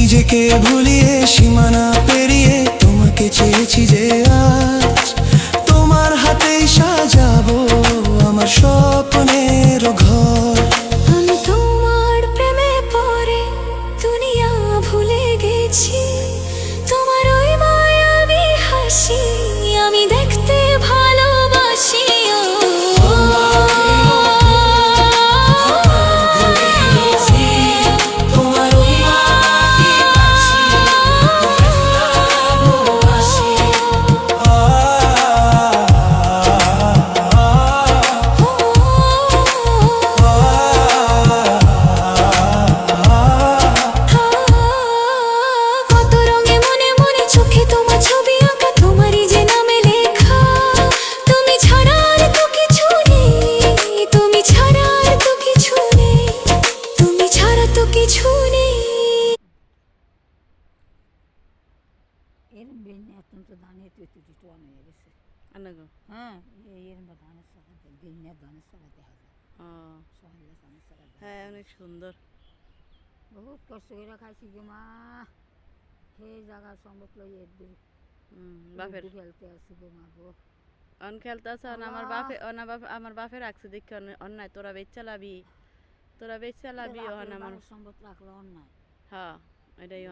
নিজেকে ভুলিয়ে সীমানা পেরিয়ে তোমাকে চেয়েছি যে আজ তোমার হাতেই সাজাবো আমার স্বপ্নের ঘর। আমি তোমার প্রেমে পড়ে দুনিয়া ভুলে গেছি, তোমার ওই মায়াবী হাসি আমি দেখতে ভালোবাসি। এর বেনে অত্যন্ত ধানে তুই তুই টোয়ান হয়ে গেছে। হ্যাঁ এর ধানের সাথে বেনে ধানের সাথে দেখা যায়। সহলে ধানের সাথে হ্যাঁ অনেক সুন্দর। বহুত কষ্ট করে খাইছি গো মা, সেই জায়গা সম্ভব লই একদিন বাপের খেলতে আসি গো মা গো। অন খেলতে আছে আমার বাপে রাখছে দেখি অন্যায় তোরা বেচ চালাবি সম্ভব রাখলো অন্যায়। হ্যাঁ এটাই